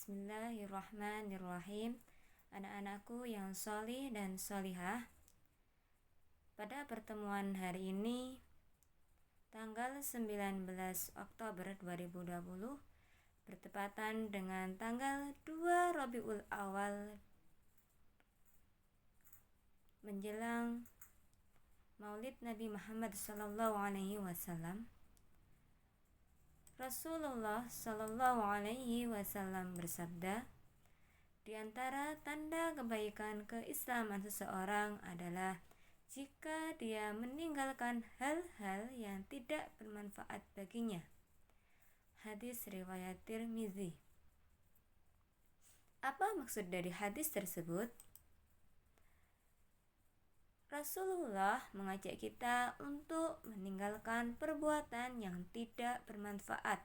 Bismillahirrahmanirrahim. Anak-anakku yang solih dan solihah, pada pertemuan hari ini tanggal 19 Oktober 2020 bertepatan dengan tanggal 2 Rabiul Awal menjelang Maulid Nabi Muhammad SAW. Rasulullah SAW bersabda, di antara tanda kebaikan keislaman seseorang adalah jika dia meninggalkan hal-hal yang tidak bermanfaat baginya. Hadis riwayat Tirmizi. Apa maksud dari hadis tersebut? Rasulullah mengajak kita untuk meninggalkan perbuatan yang tidak bermanfaat.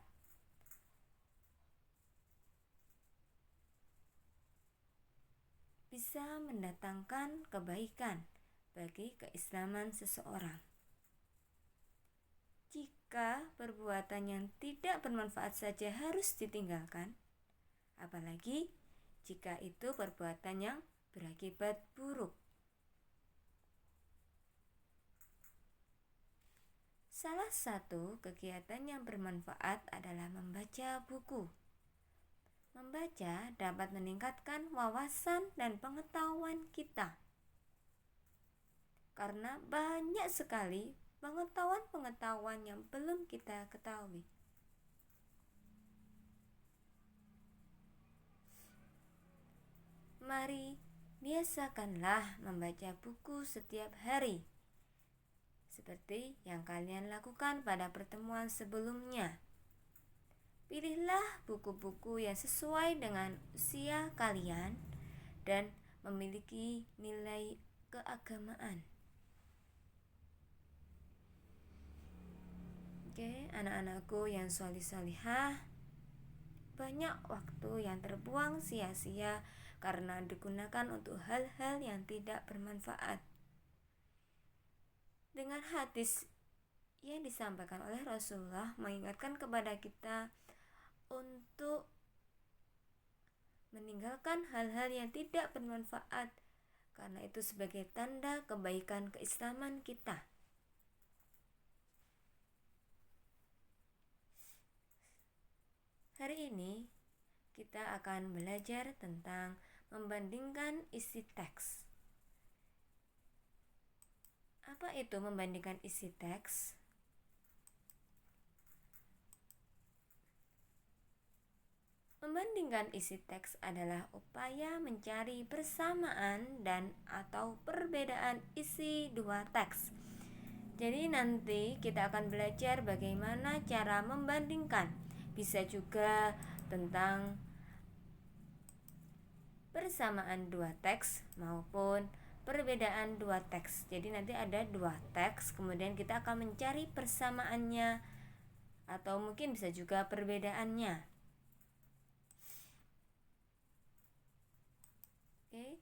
Bisa mendatangkan kebaikan bagi keislaman seseorang. Jika perbuatan yang tidak bermanfaat saja harus ditinggalkan, apalagi jika itu perbuatan yang berakibat buruk. Salah satu kegiatan yang bermanfaat adalah membaca buku. Membaca dapat meningkatkan wawasan dan pengetahuan kita. Karena banyak sekali pengetahuan-pengetahuan yang belum kita ketahui. Mari biasakanlah membaca buku setiap hari, seperti yang kalian lakukan pada pertemuan sebelumnya. Pilihlah buku-buku yang sesuai dengan usia kalian dan memiliki nilai keagamaan. Oke, anak-anakku yang solih-solihah, banyak waktu yang terbuang sia-sia karena digunakan untuk hal-hal yang tidak bermanfaat. Dengan hadis yang disampaikan oleh Rasulullah mengingatkan kepada kita untuk meninggalkan hal-hal yang tidak bermanfaat, karena itu sebagai tanda kebaikan keislaman kita. Hari ini kita akan belajar tentang membandingkan isi teks. Apa itu membandingkan isi teks? Membandingkan isi teks adalah upaya mencari persamaan dan atau perbedaan isi dua teks. Jadi nanti kita akan belajar bagaimana cara membandingkan. Bisa juga tentang persamaan dua teks maupun perbedaan dua teks. Jadi nanti ada dua teks, kemudian kita akan mencari persamaannya atau mungkin bisa juga perbedaannya. Oke.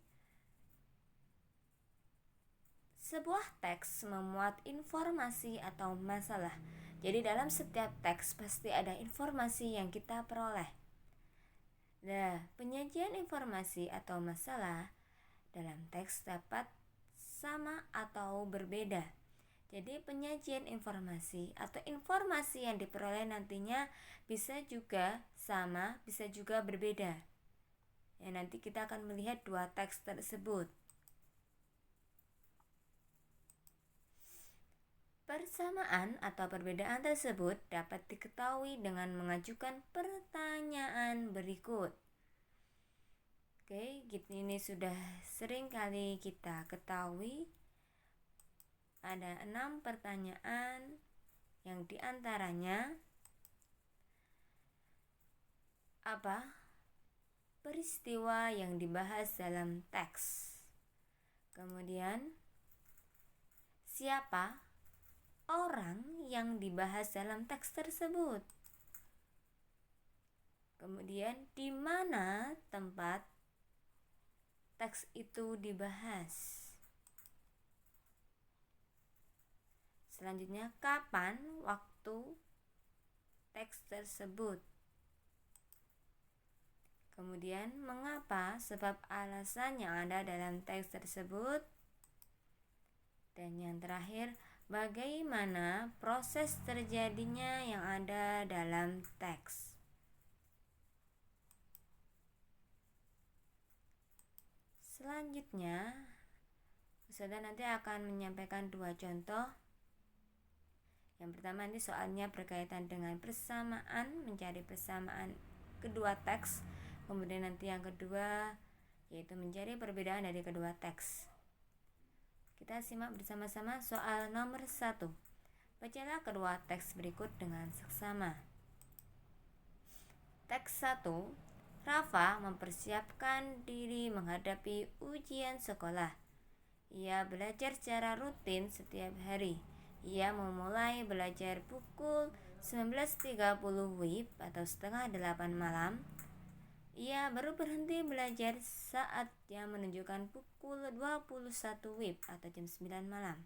Sebuah teks memuat informasi atau masalah. Jadi dalam setiap teks pasti ada informasi yang kita peroleh. Nah, penyajian informasi atau masalah dalam teks dapat sama atau berbeda. Jadi penyajian informasi atau informasi yang diperoleh nantinya bisa juga sama, bisa juga berbeda. Ya, nanti kita akan melihat dua teks tersebut. Persamaan atau perbedaan tersebut dapat diketahui dengan mengajukan pertanyaan berikut. Oke, ini sudah sering kali kita ketahui. Ada 6 pertanyaan yang diantaranya apa peristiwa yang dibahas dalam teks. Kemudian siapa orang yang dibahas dalam teks tersebut. Kemudian di mana tempat teks itu dibahas. Selanjutnya, kapan waktu teks tersebut. Kemudian mengapa, sebab alasan yang ada dalam teks tersebut. Dan yang terakhir, bagaimana proses terjadinya yang ada dalam teks. Selanjutnya, peserta nanti akan menyampaikan 2 contoh. Yang pertama nanti soalnya berkaitan dengan persamaan, mencari persamaan kedua teks. Kemudian nanti yang kedua yaitu mencari perbedaan dari kedua teks. Kita simak bersama-sama soal nomor 1. Bacalah kedua teks berikut dengan seksama. Teks 1. Rafa mempersiapkan diri menghadapi ujian sekolah. Ia belajar secara rutin setiap hari. Ia memulai belajar pukul 19.30 WIB atau setengah 8 malam. Ia baru berhenti belajar saat yang menunjukkan pukul 21 WIB atau jam 9 malam.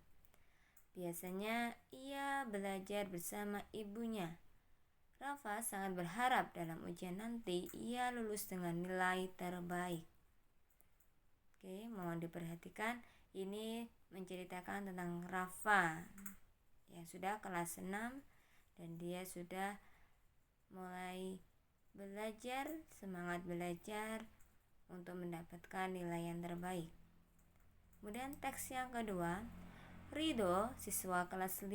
Biasanya ia belajar bersama ibunya. Rafa sangat berharap dalam ujian nanti ia lulus dengan nilai terbaik. Oke, mohon diperhatikan, ini menceritakan tentang Rafa yang sudah kelas 6 dan dia sudah mulai belajar, semangat belajar untuk mendapatkan nilai yang terbaik. Kemudian teks yang kedua, Ridho, siswa kelas 5.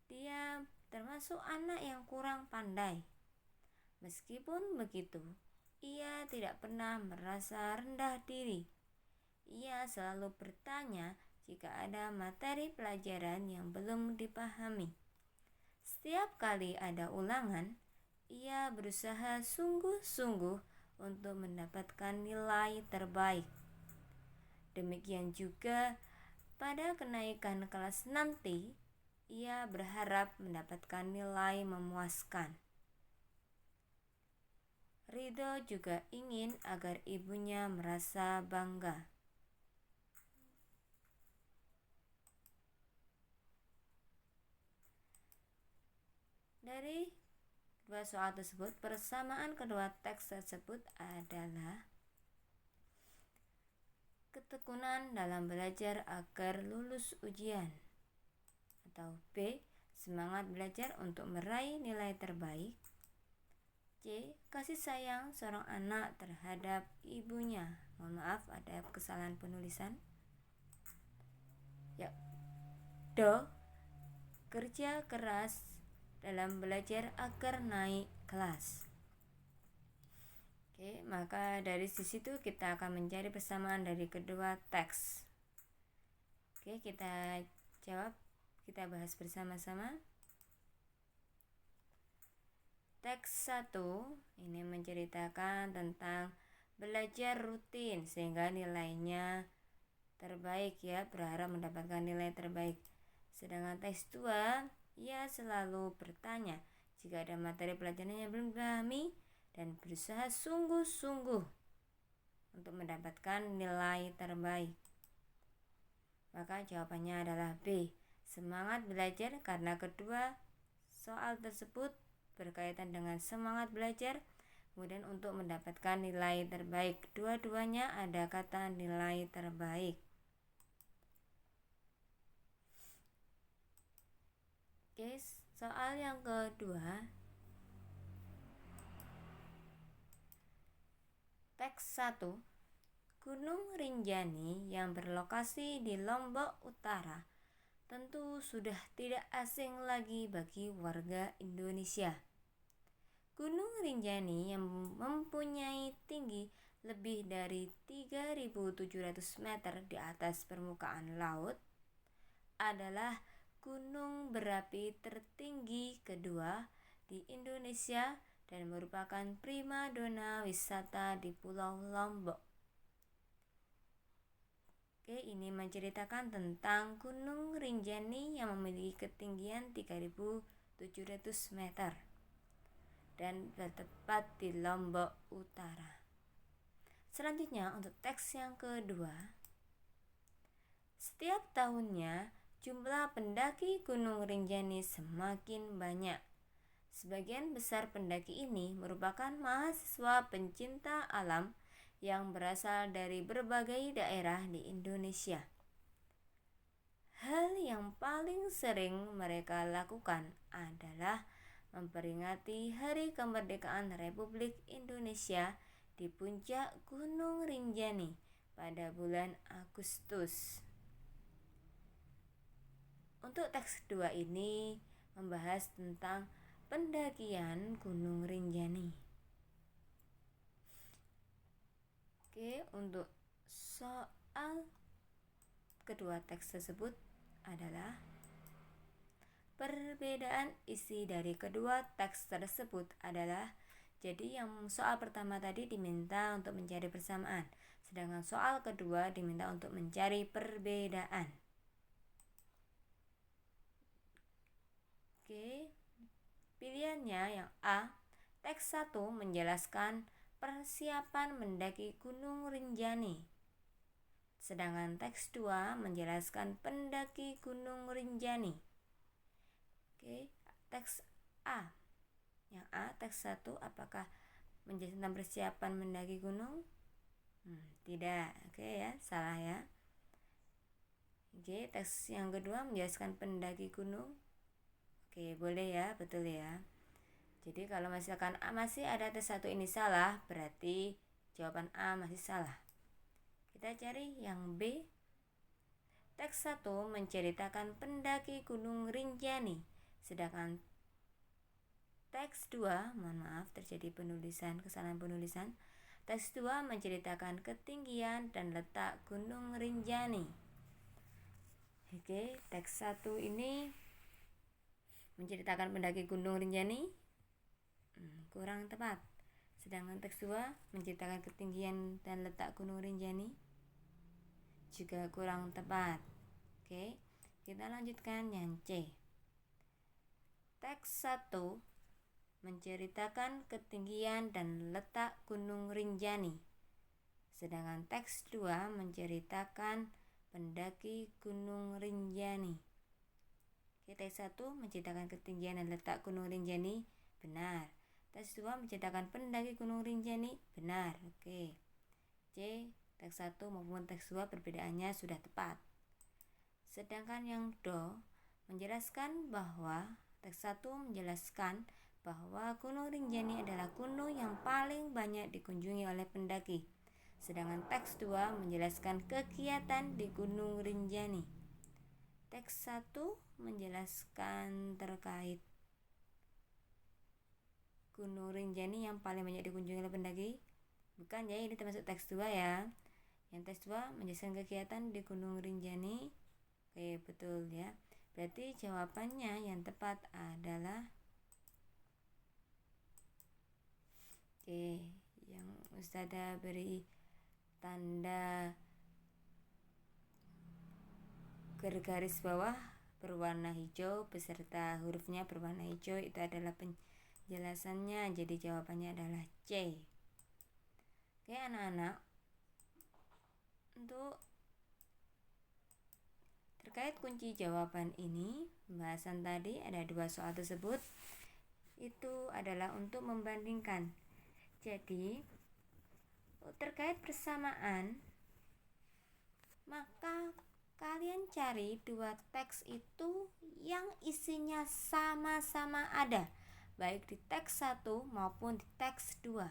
Dia termasuk anak yang kurang pandai. Meskipun begitu, ia tidak pernah merasa rendah diri. Ia selalu bertanya jika ada materi pelajaran yang belum dipahami. Setiap kali ada ulangan, ia berusaha sungguh-sungguh untuk mendapatkan nilai terbaik. Demikian juga pada kenaikan kelas nanti, ia berharap mendapatkan nilai memuaskan. Ridho juga ingin agar ibunya merasa bangga. Dari dua soal tersebut, persamaan kedua teks tersebut adalah ketekunan dalam belajar agar lulus ujian, atau B. Semangat belajar untuk meraih nilai terbaik. C. Kasih sayang seorang anak terhadap ibunya. Mohon maaf, ada kesalahan penulisan. Ya. D. Kerja keras dalam belajar agar naik kelas. Oke, maka dari situ kita akan mencari persamaan dari kedua teks. Oke, kita jawab. Kita bahas bersama-sama. Teks 1 ini menceritakan tentang belajar rutin sehingga nilainya terbaik, ya, berharap mendapatkan nilai terbaik. Sedangkan teks 2, ia selalu bertanya jika ada materi pelajaran yang belum dipahami dan berusaha sungguh-sungguh untuk mendapatkan nilai terbaik. Maka jawabannya adalah B. Semangat belajar, karena kedua soal tersebut berkaitan dengan semangat belajar. Kemudian untuk mendapatkan nilai terbaik, dua-duanya ada kata nilai terbaik. Oke, soal yang kedua, teks 1. Gunung Rinjani yang berlokasi di Lombok Utara tentu sudah tidak asing lagi bagi warga Indonesia. Gunung Rinjani yang mempunyai tinggi lebih dari 3.700 meter di atas permukaan laut adalah gunung berapi tertinggi kedua di Indonesia dan merupakan primadona wisata di Pulau Lombok. Oke, ini menceritakan tentang Gunung Rinjani yang memiliki ketinggian 3.700 meter dan bertempat di Lombok Utara. Selanjutnya untuk teks yang kedua, setiap tahunnya jumlah pendaki Gunung Rinjani semakin banyak. Sebagian besar pendaki ini merupakan mahasiswa pencinta alam yang berasal dari berbagai daerah di Indonesia. Hal yang paling sering mereka lakukan adalah memperingati Hari Kemerdekaan Republik Indonesia di puncak Gunung Rinjani pada bulan Agustus. Untuk teks 2 ini membahas tentang pendakian Gunung Rinjani. Oke, untuk soal kedua teks tersebut adalah perbedaan isi dari kedua teks tersebut adalah, jadi yang soal pertama tadi diminta untuk mencari persamaan, sedangkan soal kedua diminta untuk mencari perbedaan. Oke, pilihannya yang A, teks 1 menjelaskan persiapan mendaki Gunung Rinjani, sedangkan teks 2 menjelaskan pendaki Gunung Rinjani. Oke, teks A. Yang A, teks 1 apakah menjelaskan persiapan mendaki gunung? Tidak. Oke ya, salah ya. Oke, teks yang kedua menjelaskan pendaki gunung. Oke, boleh ya, betul ya. Jadi kalau misalkan A masih ada teks 1 ini salah, berarti jawaban A masih salah. Kita cari yang B. Teks 1 menceritakan pendaki Gunung Rinjani, sedangkan teks 2, mohon maaf terjadi kesalahan penulisan. Teks 2 menceritakan ketinggian dan letak Gunung Rinjani. Oke, teks 1 ini menceritakan pendaki Gunung Rinjani, kurang tepat. Sedangkan teks 2 menceritakan ketinggian dan letak Gunung Rinjani, juga kurang tepat. Oke, kita lanjutkan yang C. Teks 1 menceritakan ketinggian dan letak Gunung Rinjani, sedangkan teks 2 menceritakan pendaki Gunung Rinjani. Oke, teks 1 menceritakan ketinggian dan letak Gunung Rinjani, benar. Teks 2 menceritakan pendaki Gunung Rinjani, benar. Oke, C, teks 1 maupun teks 2 perbedaannya sudah tepat. Sedangkan yang Do menjelaskan bahwa teks 1 menjelaskan bahwa Gunung Rinjani adalah gunung yang paling banyak dikunjungi oleh pendaki. Sedangkan teks 2 menjelaskan kegiatan di Gunung Rinjani. Teks 1 menjelaskan terkait Gunung Rinjani yang paling banyak dikunjungi oleh pendaki. Bukan ya, ini termasuk teks 2 ya. Yang teks 2 menjelaskan kegiatan di Gunung Rinjani. Oke, betul ya. Berarti jawabannya yang tepat adalah Oke, yang Ustazah beri tanda bergaris bawah berwarna hijau beserta hurufnya berwarna hijau itu adalah penjelasannya. Jadi jawabannya adalah C. Oke anak-anak, untuk terkait kunci jawaban ini, pembahasan tadi ada 2 soal tersebut itu adalah untuk membandingkan. Jadi terkait persamaan, maka kalian cari 2 teks itu yang isinya sama-sama ada, baik di teks 1 maupun di teks 2.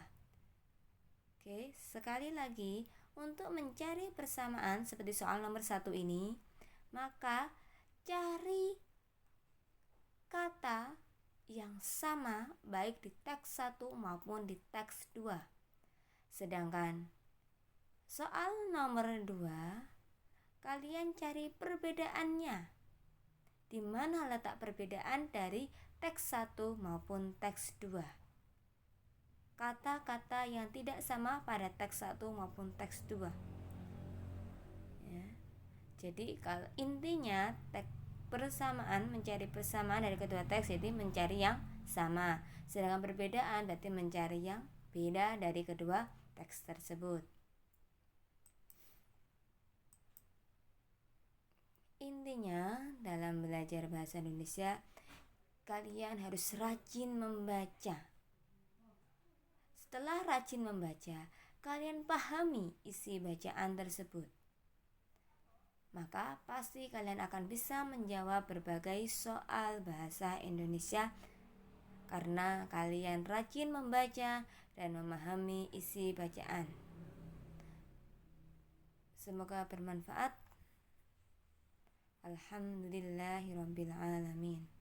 Oke, sekali lagi, untuk mencari persamaan seperti soal nomor 1 ini, maka cari kata yang sama baik di teks 1 maupun di teks 2. Sedangkan soal nomor 2, kalian cari perbedaannya. Di mana letak perbedaan dari teks 1 maupun teks 2? Kata-kata yang tidak sama pada teks 1 maupun teks 2. Ya. Jadi kalau intinya persamaan, mencari persamaan dari kedua teks, jadi mencari yang sama. Sedangkan perbedaan berarti mencari yang beda dari kedua teks tersebut. Intinya dalam belajar bahasa Indonesia kalian harus rajin membaca. Setelah rajin membaca, kalian pahami isi bacaan tersebut. Maka pasti kalian akan bisa menjawab berbagai soal bahasa Indonesia karena kalian rajin membaca dan memahami isi bacaan. Semoga bermanfaat. Alhamdulillahirabbil alamin.